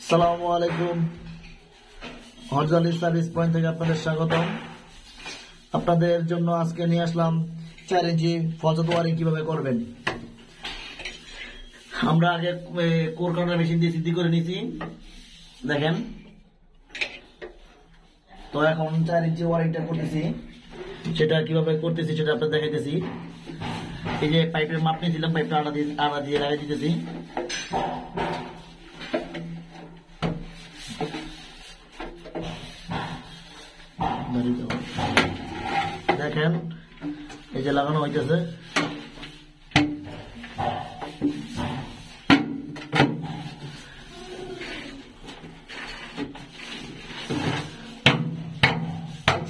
আসসালামু আলাইকুম। হরজালি service point থেকে আপনাদের স্বাগতম। আপনাদের জন্য আজকে নিয়ে আসলাম 4 ইঞ্চি ফজত ওয়ারিং কিভাবে করবেন। আমরা আগে কোর কাটার মেশিন দিয়ে সিদ্ধি করে নিয়েছি, দেখেন। তো এখন 4 ইঞ্চি ওয়ারিংটা করতেছি, সেটা কিভাবে করতেছি সেটা আপনাদের দেখাইতেছি। এই যে পাইপের মাপ নিয়েছিলাম, পাইপটা আড়া দিয়ে লাগাই দিতেছি। দেখেন এই যে লাগানো হইতেছে।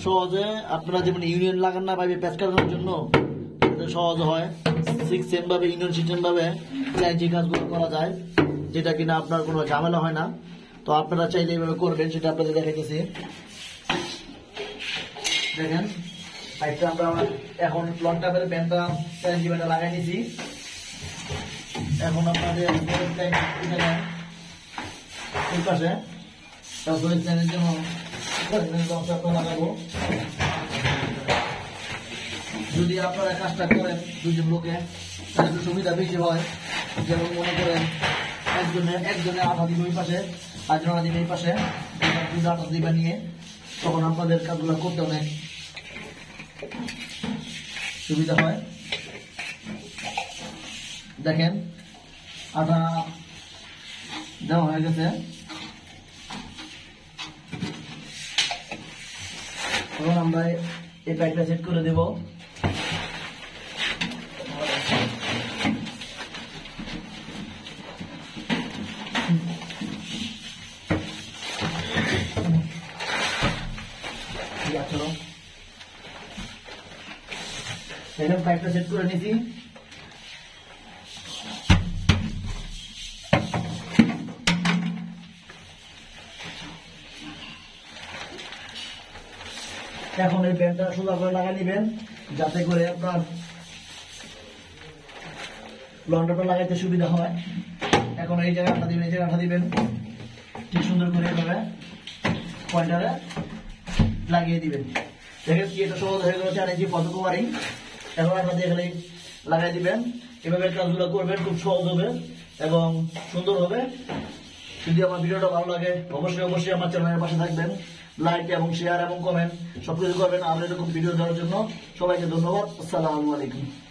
সহজে আপনারা যেমন ইউনিয়ন লাগান না পাইবে প্যাচ কাটানোর জন্য, সহজ হয় 6 এম ভাবে ইউনিয়ন সিস্টেম ভাবে চাইজি কাজগুলো করা যায়, যেটা কিনা আপনার কোনো ঝামেলা হয় না। তো আপনারা চাইলে এইভাবে করবেন, সেটা আপনাদের দেখাইতেছি। দেখেন পাইপটা আমরা এখন লং টাপের ব্যান্ডটা চাইজি ব্যান্ডটা লাগাই নিয়েছি। এখন আপনাদের এই পাশে লাগাবো। যদি আপনারা কাজটা করেন দুজন লোকে, তাহলে সুবিধা বেশি হয়। যেমন মনে করেন একজনে আঠা দিবে ওই পাশে, আরেকজন আঠা দিবে এই পাশে, আঠা দিবা নিয়ে, তখন আপনাদের কাজগুলো করতে অনেক সুবিধা হয়। দেখেন আঠা দেওয়া হয়ে গেছে। এখন আমরা এই পাইপটা সেট করে দেব। এখন পাইপটা সেট করে নিয়েছি। এখন এই ব্যান্ডটা সোজা করে লাগাই নিবেন, যাতে করে আপনার লন্ডারটা লাগাইতে সুবিধা হয়। এখন এই জায়গায় আঠা দিবেন, এই জায়গায় আঠা দিবেন, ঠিক সুন্দর করে এভাবে পয়েন্টারে লাগিয়ে দিবেন। দেখেন কি এটা সহজ হয়ে গেল 4 ইঞ্চি ফজত ওয়ারিং। এখন আঠা দিয়ে খালি লাগাই দিবেন। এভাবে কাজগুলো করবেন, খুব সহজ হবে এবং সুন্দর হবে। যদি আমার ভিডিওটা ভালো লাগে অবশ্যই আমার চ্যানেলের পাশে থাকবেন, লাইক এবং শেয়ার এবং কমেন্ট সবকিছু করবেন। আর এরকম ভিডিও দেওয়ার জন্য সবাইকে ধন্যবাদ। আসসালামু আলাইকুম।